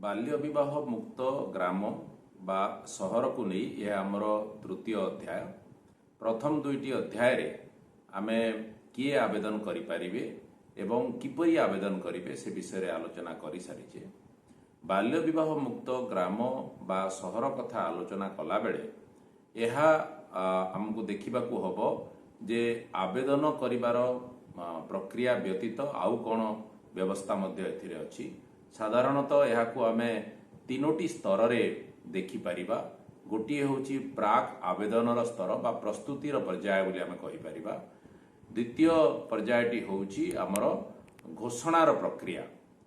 बाल्य विवाह मुक्त ग्राम बा सहर को नहीं यह आमर तृतीय अध्याय। प्रथम दुईटी अध्याय रे आमे किए आवेदन करिपारिबे एवं किपरि आवेदन करिबे से विषय रे आलोचना करि सारिछे। बाल्य विवाह मुक्त ग्राम बा सहर कथा आलोचना कला बेले यह आमको देखिबाकू हबो जे आवेदन करिवार प्रक्रिया व्यतीत आउ कोन व्यवस्था मध्य एथिरे अछि। साधारणतः यहाकू आमे तीनोटी स्तर रे देखि परिबा। गोटिए होची प्राक आवेदनर स्तर बा प्रस्तुतिर पर्याय बोली आमे कहि परिबा। द्वितीय पर्यायटी होची आमर घोषणार प्रक्रिया,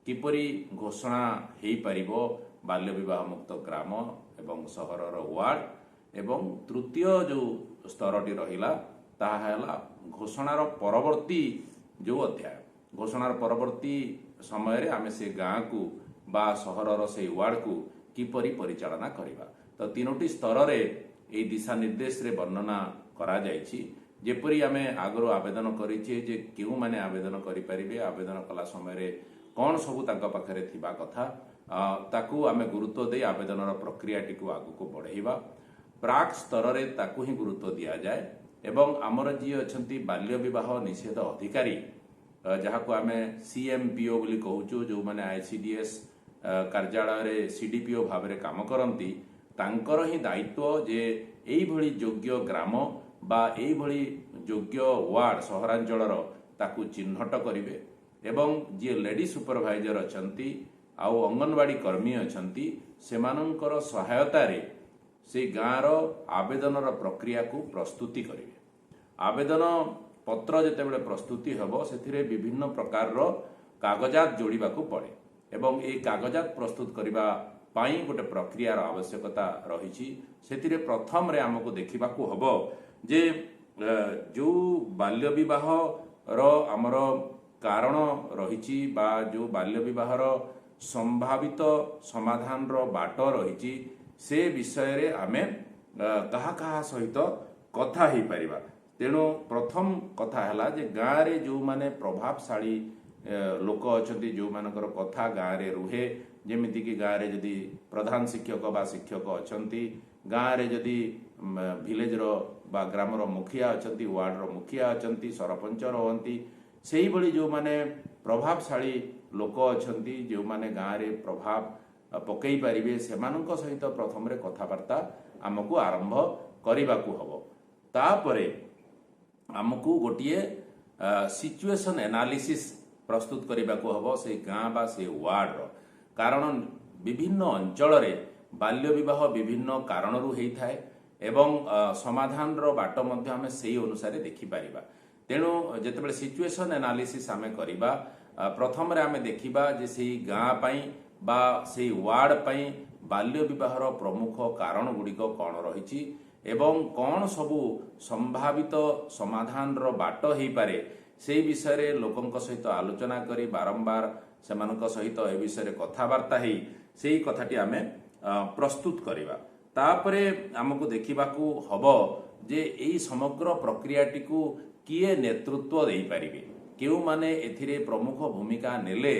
किपरि घोषणा हेई परिबो बाल्य विवाह मुक्त ग्राम एवं सहरर वार्ड। एवं तृतीय जो स्तरटी रहिला ताहा हैला घोषणार परवर्ती जो अध्याय। घोषणार परवर्ती समय रे आमे से गाँ को बा सहरर से वार्ड को किपरि परिचालना करिबा। तो तीनोटी स्तर रे ए दिशा निर्देश रे वर्णना करा जायछि। जेपरि आमे आगरो आवेदन करिछे जे केउ माने आवेदन करि परिबे, आवेदन कला समय रे कोन सबु तांका पाखरे थिबा कथा ताकू आमे गुरुत्व दे आवेदनर प्रक्रियाटी को आगु को बढ़ेइबा। प्राक स्तर रे ताकू ही गुरुत्व दिया जाए एवं आमर जी अछंती बाल्य विवाह निषेध अधिकारी जहाँ को आमे सीएमपीओ बोली कहूचु, जो माने आईसीडीएस कार्यालय रे सीडीपीओ भाव रे काम करंती तांकर ही दायित्व जे एई भली योग्य ग्राम बा एई भली योग्य वार्ड सहरांचलर ताकू चिन्हट करिवे एवं जे लेडी सुपरवाइजर अछंती आउ अंगनवाड़ी कर्मी अछंती सेमानंकर सहायता रे से गाँर आवेदनर प्रक्रिया को प्रस्तुति करिवे। आवेदन पत्र जेतेबेले प्रस्तुति हबो सेथिरे विभिन्न प्रकार रो कागजात जोड़िबाकू पड़े एवं ए कागजात प्रस्तुत करिबा पाई गोटे प्रक्रियार आवश्यकता रहिछि। सेथिरे प्रथम रे हमको देखिबाकू हबो जे जो बाल्य विवाह रो हमर कारण रहिछि बा जो बाल्य विवाह रो संभावित समाधान रो बाट रहिछि से विषय रे आमे कहा कहा सहित कथा ही परिबा। तेणु प्रथम कथा है जे गाँव रे जो माने प्रभावशाली लोक अछंती जो मानकर कथा गाँव रे रुहे, जेमिति कि गाँव रे जदि प्रधान शिक्षक बा शिक्षक अछंती, गाँव रे जदि विलेज रो बा ग्राम रो मुखिया अछंती, वार्ड रो मुखिया अछंती, सरपंच रहंती, सेही भली जो माने प्रभावशाली लोक अछंती जो माने गाँव रे प्रभाव पकई पारिबे सेमानक सहित प्रथम रे कथावार्ता आमको आरंभ करिबाकू हबो। तापरे आमको गोटिए सिचुएशन एनालिसिस प्रस्तुत करिबाकू हबो से गाँ बा से वार्ड रो। कारण विभिन्न अंचल रे बाल्य विवाह विभिन्न कारण रु हेई थाए एवं समाधान रो बाट मध्य हमें सेही अनुसार देखि परिबा। तेणु जेतेबेले सिचुएशन एनालिसिस आमे करिबा प्रथम रे आमे देखिबा जे सेही गाँ पई बा सेही वार्ड पई बाल्य विवाह रो प्रमुख कारण गुड़िक कौन रहिछि एवं कौन सबु संभावित समाधान रो बाट हेई पारे से विषय रे लोकंक सहित आलोचना करी बारंबार सेमानक सहित ए विषय रे कथावार्ता हेई सेही कथाटी आमे प्रस्तुत करिबा। तापरे हमको देखिबाकू हबो जे एई समग्र प्रक्रियाटी को किए नेतृत्व देई पारिबे, केउ माने एथिरे प्रमुख भूमिका नेले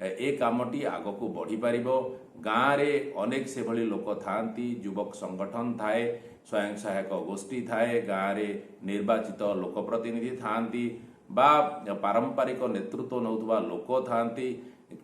ए कामटी आग को बढ़ी पारिबो। गाँव रे अनेक से भली लोक थांती, युवक संगठन थाए, स्वयं सहायक गोष्ठी थाए, गाँव रे निर्वाचित लोक प्रतिनिधि थांती बा पारंपरिक नेतृत्व नौथुवा लोक थांती,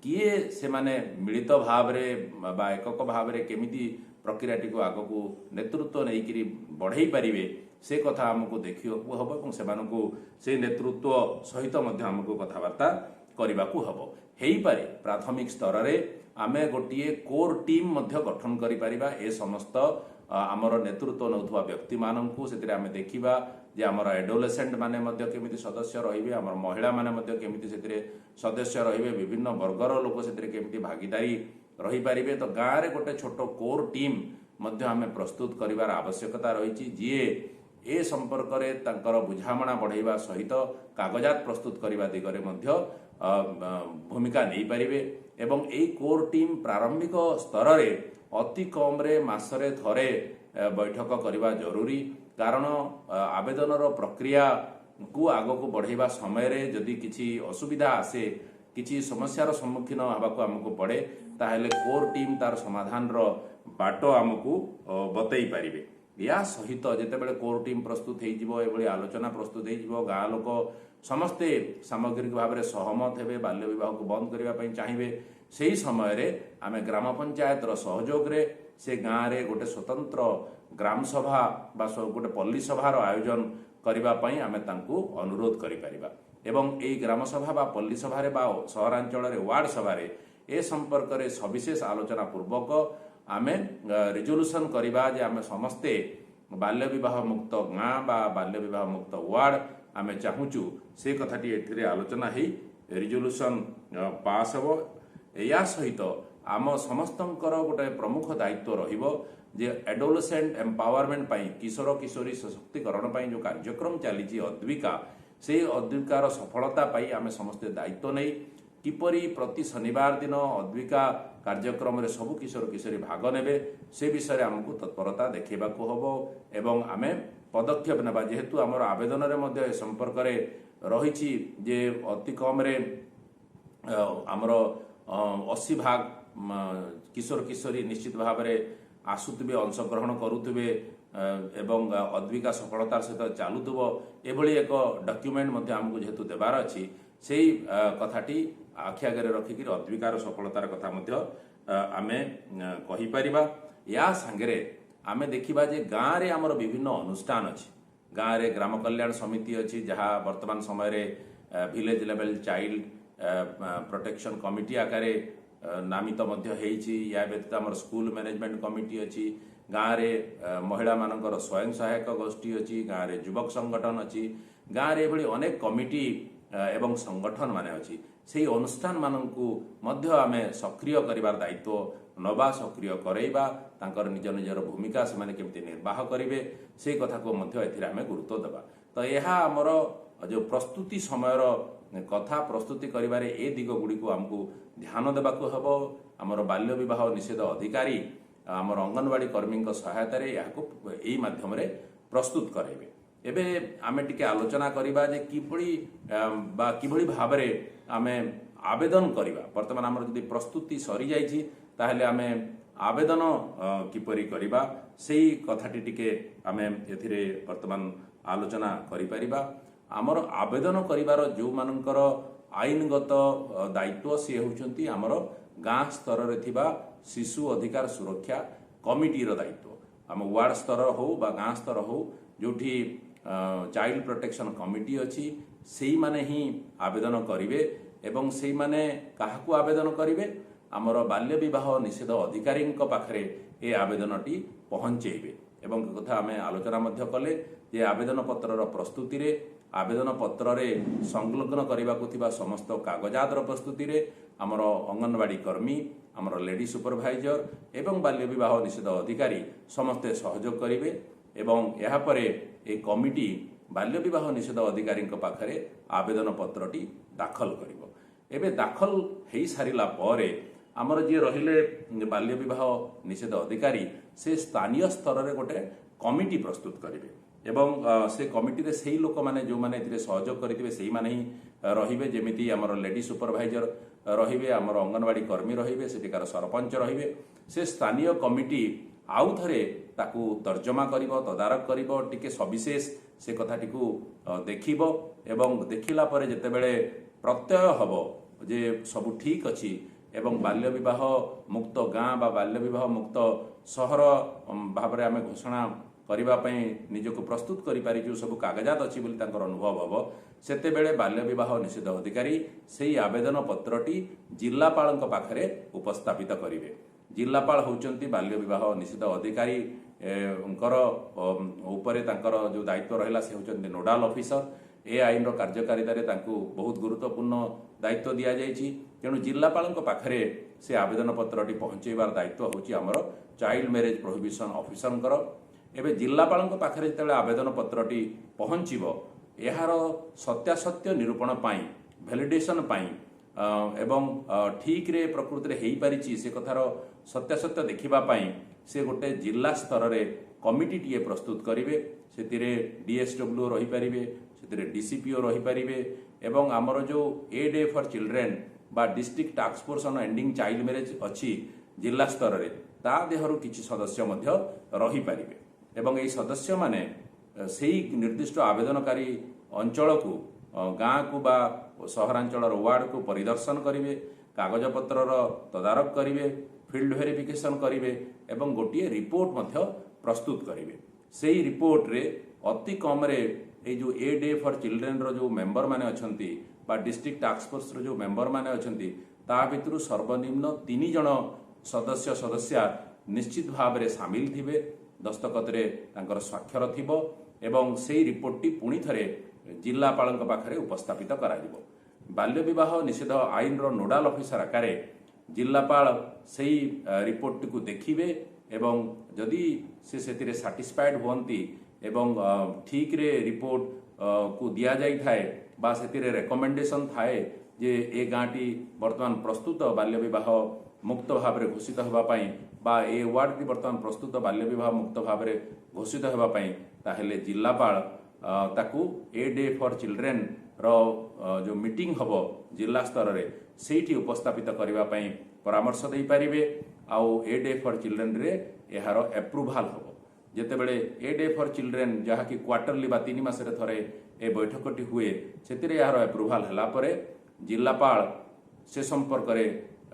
किए से माने मिलित भाव रे बा एकक भाव रे केमिति प्रक्रियाटी को आग को नेतृत्व नहीं करी बढ़ई पारिबे से कथा हमको देखिବାକୁ हबो एवं सेमानकु से नेतृत्व सहित मध्य हमको कथावार्ता करिबाकू हबो। हेई पारे प्राथमिक स्तर रे आमे गोटिए कोर टीम मध्य गठन करि परिबा। ए समस्त आमर नेतृत्व नौथुवा व्यक्ति माननकु सेतिरे आमे देखिबा जे आमर एडोलेसेंट माने मध्य केमिति सदस्य रहिबे, आमर महिला माने मध्य केमिति सेतिरे सदस्य रहिबे, विभिन्न वर्गर लोक सेतिरे केमिति भागीदारी रही पारिबे। तो गाँव रे गोटे छोट कोर टीम मध्य आमे प्रस्तुत करिवार आवश्यकता रहिछि जिए ए संपर्क रे तांकर बुझामणा बढ़ाइबा सहित कागजात प्रस्तुत करिबा दिगरे मध्य भूमिका नहीं पारिबे एवं एई कोर टीम प्रारंभिक स्तर रे अति कम रे मासरे थरे बैठक करिबा जरूरी। कारण आवेदनर प्रक्रिया को आग को बढ़ाइबा समय रे जदि किछि असुविधा आसे କିଛି ସମସ୍ୟାର ସମ୍ମୁଖୀନ ହେବାକୁ ଆମକୁ ପଡ଼େ ତାହେଲେ କୋର୍ ଟିମ୍ ତାର ସମାଧାନର ବାଟ ଆମକୁ ବତେଇ ପାରିବେ। या सहित जितेबाला कोर टीम प्रस्तुत होभଳି आलोचना प्रस्तुत हो गाँ लोक समस्ते सामग्रिक भाव में सहमत हे बाल्य विवाह को बंद करने चाहिए से ही समय आम ग्राम पंचायत सहयोग से गाँव में गोटे स्वतंत्र ग्राम सभा बा गोटे पल्ली सभार आयोजन करने आम अनुरोध करिपरिबा एवं यही ग्राम सभा बा पल्ली सभारे बा सहरांचल वार्ड सभारे ए संपर्क में सविशेष आलोचना पूर्वक आमे रिजोल्यूशन करवा जे आमे समस्ते बाल्य विवाह मुक्त गाँ बा बाल्य विवाह मुक्त वार्ड आमे चाहूचु से कथाटी एथिरे आलोचना ही रिजोल्यूशन पास हो। या सहित आम समस्तंकर गोटे प्रमुख दायित्व रहिबो जे एडोलसेंट एम्पावरमेंट पाई किशोर किशोरी सशक्तिकरण पाई जो कार्यक्रम चली अद्विका से अद्विकार सफलता पाई आमे समस्ते दायित्व नहीं किपरि प्रति शनिवार दिन अद्विका कार्यक्रम रे सबु किशोर किशोरी भाग नेबे से विषय आमको तत्परता देखा हम एवं आमे पदक्षेप नेबा जेहेतु आमर आवेदन रे मध्य ए संपर्क रे रहिछि जे अति कम रे आमर 80 भाग किशोर किशोरी निश्चित भाव में आसुवे अंशग्रहण करुवे एवं अद्विका सफलतार सहित चलुव एभली एक डॉक्यूमेंट आमको जेहेतु देवार अच्छी से कथाटी आखि आगे रखिक अद्विकार सफलतार कथा आमे कहीपरिबा। या सांगरे आमे देखिबा जे गाँव रे आमर विभिन्न अनुष्ठान अच्छी गाँव रे ग्राम कल्याण समिति अच्छी जहाँ वर्तमान समय रे village level child protection committee आकारे नामित मध्य हेइछि। या व्यतीत आमर स्कूल मैनेजमेंट कमिटी अच्छी गाँव रे महिला मानकर स्वयं सहायक गोष्ठी अच्छी गाँव रे युवक संगठन अच्छी गाँव रे एभली अनेक कमिटी एवं संगठन माने अच्छी से अनुष्ठान मानकु मध्य आमे सक्रिय करिवार दायित्व नवा सक्रिय करैबा तांकर निज निजर भूमिका से माने केमती निर्वाह करिवे से कथा को मध्य एथिरे आमे गुरुत्व देबा। तो यह आमर जो प्रस्तुति समयर कथा प्रस्तुति करिवारे ए दिग गुडी को हमकु ध्यान देबाकू हबो। आमर बाल्य विवाह निषेध अधिकारी आमर अंगनवाड़ी कर्मी सहायता यही माध्यम रे प्रस्तुत करेबे। एबे आमे टिके आलोचना करिबा जे किभଳି भाबरे आमे आवेदन करिबा। वर्तमान आमर जदि प्रस्तुति सरी जाइछि ताहेले आमे आवेदन किपरि करिबा सेही कथाटी टिके आमे एथिरे वर्तमान आलोचना करि परिबा। आमर आवेदन करिवार जो मानकर आईनगत दायित्व से होउछंती आमर गाँ स्तर रे थिबा शिशु अधिकार सुरक्षा कमिटी रो दायित्व आम वार्ड स्तर हो बा गाँ स्तर हो जोठी चाइल्ड प्रोटेक्शन कमिटी अच्छी से माने ही आवेदन करिवे एवं से माने काहाकू आवेदन करिवे आमर बाल्य विवाह निषेध अधिकारी पाखरे ए आवेदनटी पहुंचेबे। एवं कथा आमे आलोचना मध्य कले जे आवेदन पत्रर प्रस्तुति रे आवेदन पत्र रे संलग्न करबाकू थिबा समस्त कागजातर प्रस्तुति रे आमर अंगनवाड़ी कर्मी आमर लेडी सुपरभाइजर एवं बाल्य विवाह निषेध अधिकारी समस्ते सहयोग करिवे एवं यहा परे ए कमिटी बाल्य विवाह निषेध अधिकारी पाखरे आवेदन पत्रटी दाखल करिवो। एबे दाखल हेई सारिला परे आमर जे रहिले बाल्य विवाह निषेध अधिकारी से स्थानीय स्तर रे गोटे कमिटी प्रस्तुत करिवे एवं से कमिटी रे सेही लोक माने जो माने एथिरे सहयोग करिथिबे सेही माने ही रहिबे जेमिति आमर लेडी सुपरभाइजर रहिबे आमर अंगनवाड़ी कर्मी रहिबे सेटिकार सरपंच रहिबे। से स्थानीय कमिटी आउ थरे ताकू तर्जमा करिवो तदारक करिवो टिके सविशेष से कथाटी को देखिबो एवं देखिला परे जेतेबेले प्रत्यय हबो जे सब ठीक अछि एवं बाल्य विवाह मुक्त गाँ बा बाल्य विवाह मुक्त सहर भाव में आम घोषणा करने निजक प्रस्तुत करिपारिछु सब कागजात अच्छी बोली तांकर अनुभव हबो सेतेबेले बाल्य विवाह निषेध अधिकारी सेही आवेदन पत्रटी जिल्लापाल पाखरे उपस्थापित करिवे। जिल्लापाल होउचंती बाल्य विवाह निषेध अधिकारी उपरे तांकर जो दायित्व रहिला से होउचंती नोडाल ऑफिसर। ए आईन रो कार्यकारिता रे तांकू बहुत गुरुत्वपूर्ण दायित्व दिया जायछि तेणु जिल्लापाल पाखरे से आवेदन पत्रटी पहुंचेबार दायित्व होउछि हमर चाइल्ड मैरेज प्रोहिबिशन ऑफिसरंकर। एबे जिल्लापाल पाखरे जेतेबेले आवेदन पत्रटी पहुंचिबो एहार सत्यासत्य निरूपण पाई भैलिडेशन पाई एवं ठीक रे प्रकृति रे हेई परिछि से कथार सत्यासत्य देखिबा पाई से गोटे जिला स्तर रे कमिटी टीए प्रस्तुत करिवे। सेतिरे डीएसडब्ल्यू रही परिवे सेतिरे डीसीपीओ रही परिवे एवं आमर जो ए डे फॉर चिल्ड्रेन बा district task force on ending child marriage अच्छी जिला स्तर रे ता देहरु किछि सदस्य मध्य रही पारिबे एवं एई सदस्य माने सेही निर्दिष्ट आवेदनकारी अंचल को गाँ को बा सहरांचल वार्ड को परिदर्शन करेंगे कागज पत्र तदारख करेंगे फील्ड वेरिफिकेशन करेंगे एवं गोटे रिपोर्ट मध्य प्रस्तुत करेंगे से रिपोर्ट रे अति कम रे ए जो ए डे फॉर चिल्ड्रेन रो जो मेंबर माने अछंती बा डिस्ट्रिक्ट टास्क फोर्स रो जो मेंबर माने अछंती ता भितरु सर्वनिम्न 3 जण सदस्य सदस्या निश्चित भाव रे शामिल थिबे दस्तखत रे तांकर स्वाक्षर थिबो एवं सेही रिपोर्ट टी पुणी थरे जिलापाल पाखे उपस्थापित कराजिबो बाल्य विवाह निषेध आईन रो नोडाल ऑफिसर आकारे जिलापाल सेही रिपोर्ट को देखिबे एवं जदि से सेतिरे सैटिस्फाइड होंती एवं ठीक रे रिपोर्ट को दिया जाई थाए बा सेतिरे रेकमेंडेशन थाए जे ए गाँटी वर्तमान प्रस्तुत बाल्य विवाह मुक्त भाव में घोषित होगा बा ए वार्ड टी वर्तमान प्रस्तुत बाल्य विवाह मुक्त भाव में घोषित होगा ताहेले जिलापाल ताकू ए डे फॉर चिल्ड्रेन रो जो मीटिंग हबो जिला स्तर रे सेठी उपस्थापित करबा पई परामर्श दे पारिबे आउ ए डे फॉर चिल्ड्रेन रे एहार एप्रूवाल हबो जेते बेले ए डे फॉर चिल्ड्रेन जहा कि क्वार्टरली बा 3 मास रे थरे ए बैठकटी हुए सेतिरे एहार एप्रूवाल हला परे जिलापाल से संपर्क रे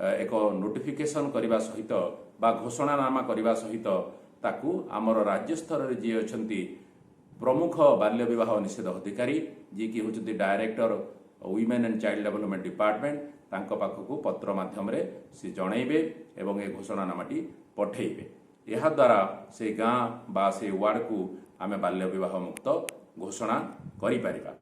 एक नोटिफिकेशन करबा सहित बा घोषणानामा करबा सहित ताकू आमर राज्य स्तर रे जी अछंती प्रमुख बाल्य विवाह निषेध अधिकारी जी की होचंती director women and child development department तांको पाखकू पत्र माध्यम रे से जणैबे एवं ए घोषणानामाटी पठेइबे यहा द्वारा से गाँ बा से वार्ड को आमे बाल्य विवाह मुक्त घोषणा करि परिबा।